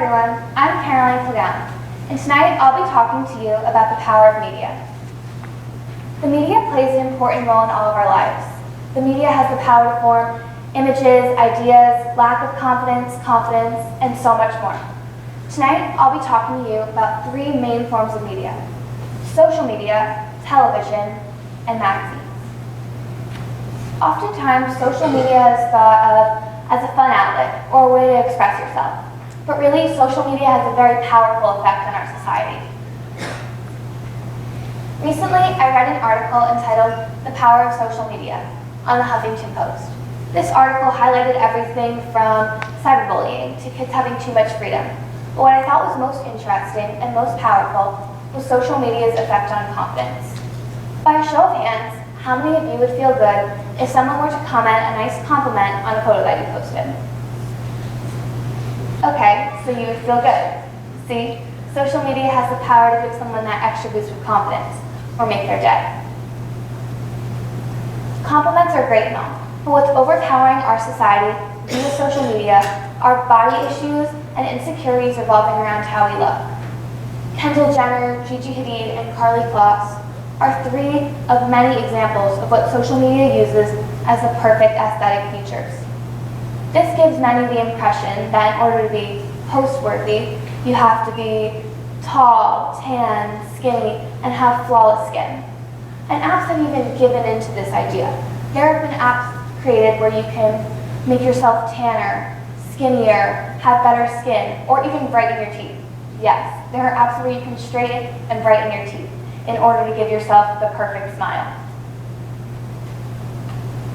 everyone, I'm Kilgallen, and tonight I'll be talking to you about the power of media. The media plays an important role in all of our lives. The media has the power to form images, ideas, lack of confidence, and so much more. Tonight I'll be talking to you about three main forms of media: social media, television, and magazines. Oftentimes, social media is thought of as a fun outlet or a way to express yourself. But really, social media has a very powerful effect on our society. Recently, I read an article entitled "The Power of Social Media" on the Huffington Post. This article highlighted everything from cyberbullying to kids having too much freedom. But what I thought was most interesting and most powerful was social media's effect on confidence. By a show of hands, how many of you would feel good if someone were to comment a nice compliment on a photo that you posted? Okay, so you would feel good. See, social media has the power to give someone that extra boost of confidence or make their day. Compliments are great and all, but what's overpowering our society via social media are body issues and insecurities revolving around how we look. Kendall Jenner, Gigi Hadid, and Karlie Kloss are three of many examples of what social media uses as the perfect aesthetic features. This gives many the impression that in order to be post-worthy, you have to be tall, tan, skinny, and have flawless skin. And apps have even given into this idea. There have been apps created where you can make yourself tanner, skinnier, have better skin, or even brighten your teeth. Yes, there are apps where you can straighten and brighten your teeth in order to give yourself the perfect smile.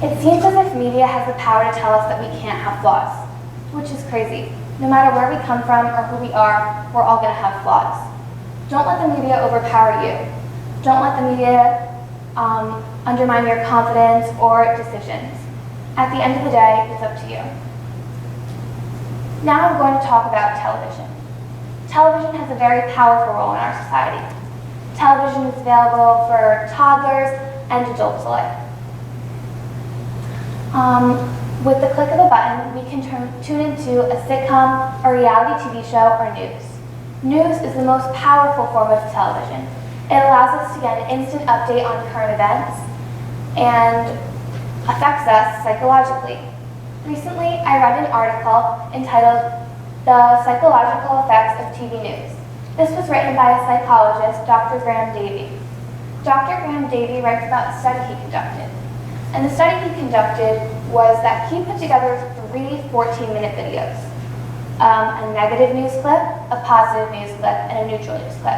It seems as if media has the power to tell us that we can't have flaws, which is crazy. No matter where we come from or who we are, we're all going to have flaws. Don't let the media overpower you. Don't let the media undermine your confidence or decisions. At the end of the day, it's up to you. Now I'm going to talk about television. Television has a very powerful role in our society. Television is available for toddlers and adults alike. With the click of a button, we can tune into a sitcom, a reality TV show, or news. News is the most powerful form of television. It allows us to get an instant update on current events and affects us psychologically. Recently, I read an article entitled "The Psychological Effects of TV News." This was written by a psychologist, Dr. Graham Davey. Dr. Graham Davey writes about a study he conducted. And the study he conducted was that he put together three 14-minute videos. A negative news clip, a positive news clip, and a neutral news clip.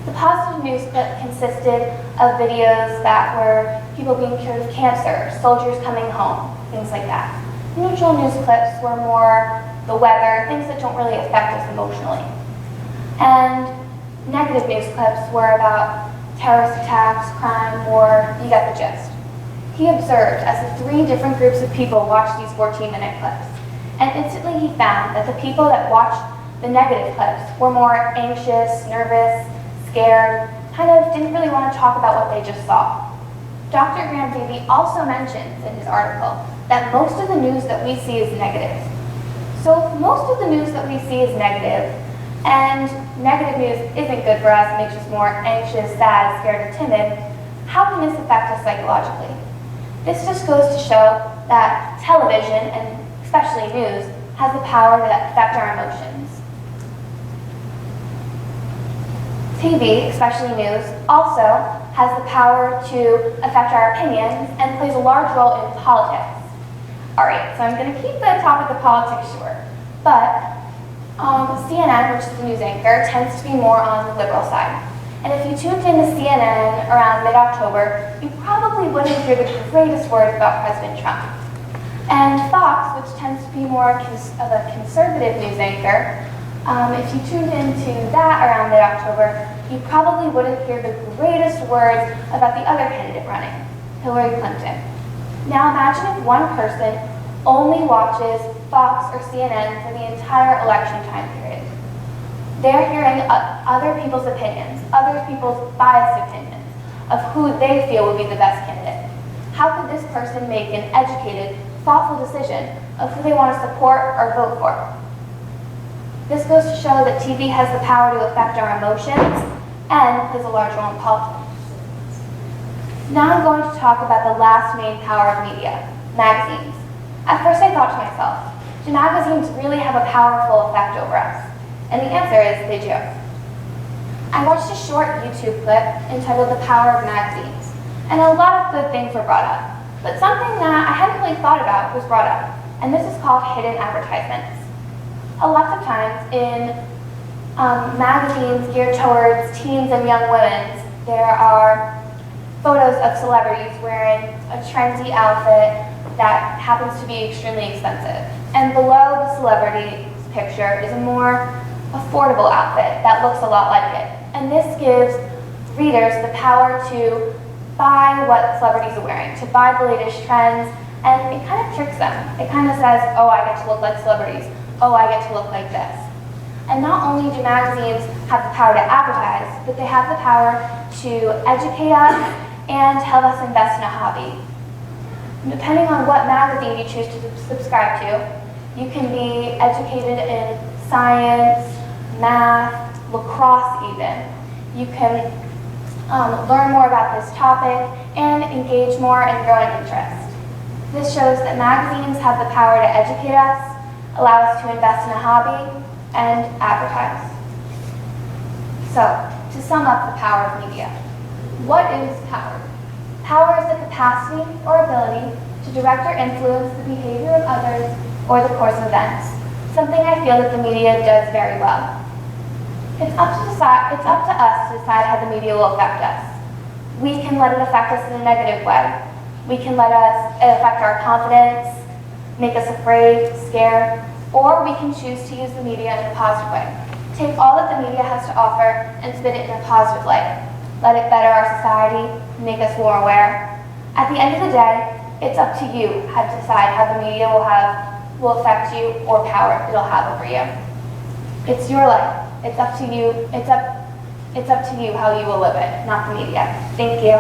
The positive news clip consisted of videos that were people being cured of cancer, soldiers coming home, things like that. Neutral news clips were more the weather, things that don't really affect us emotionally. And negative news clips were about terrorist attacks, crime, war, you get the gist. He observed as the three different groups of people watched these 14-minute clips, and instantly he found that the people that watched the negative clips were more anxious, nervous, scared, kind of didn't really want to talk about what they just saw. Dr. Graham Davey also mentions in his article that most of the news that we see is negative. So if most of the news that we see is negative, and negative news isn't good for us, it makes us more anxious, sad, scared, or timid, how can this affect us psychologically? This just goes to show that television, and especially news, has the power to affect our emotions. TV, especially news, also has the power to affect our opinions and plays a large role in politics. Alright, so I'm going to keep the topic of politics short, but CNN, which is the news anchor, tends to be more on the liberal side. And if you tuned in to CNN around mid-October, you probably wouldn't hear the greatest words about President Trump. And Fox, which tends to be more of a conservative news anchor, if you tuned into that around mid-October, you probably wouldn't hear the greatest words about the other candidate running, Hillary Clinton. Now imagine if one person only watches Fox or CNN for the entire election time period. They're hearing other people's opinions, other people's biased opinions of who they feel would be the best candidate. How could this person make an educated, thoughtful decision of who they want to support or vote for? This goes to show that TV has the power to affect our emotions and plays a large role in politics. Now I'm going to talk about the last main power of media, magazines. At first I thought to myself, do magazines really have a powerful effect over us? And the answer is they do. I watched a short YouTube clip entitled The Power of Magazines, and a lot of good things were brought up. But something that I hadn't really thought about was brought up, and this is called hidden advertisements. A lot of times in magazines geared towards teens and young women, there are photos of celebrities wearing a trendy outfit that happens to be extremely expensive. And below the celebrity's picture is a more affordable outfit that looks a lot like it. And this gives readers the power to buy what celebrities are wearing, to buy the latest trends, and it kind of tricks them. It kind of says, oh, I get to look like celebrities. Oh, I get to look like this. And not only do magazines have the power to advertise, but they have the power to educate us and help us invest in a hobby. Depending on what magazine you choose to subscribe to, you can be educated in science, math, lacrosse even. You can learn more about this topic and engage more and grow an interest. This shows that magazines have the power to educate us, allow us to invest in a hobby, and advertise. So, to sum up the power of media, what is power? Power is the capacity or ability to direct or influence the behavior of others or the course of events, something I feel that the media does very well. It's up to us to decide how the media will affect us. We can let it affect us in a negative way. We can let it affect our confidence, make us afraid, scared, or we can choose to use the media in a positive way. Take all that the media has to offer and spin it in a positive light. Let it better our society, make us more aware. At the end of the day, it's up to you how to decide how the media will affect you or power it'll have over you. It's your life. It's up to you. It's up to you how you will live it, not the media. Thank you.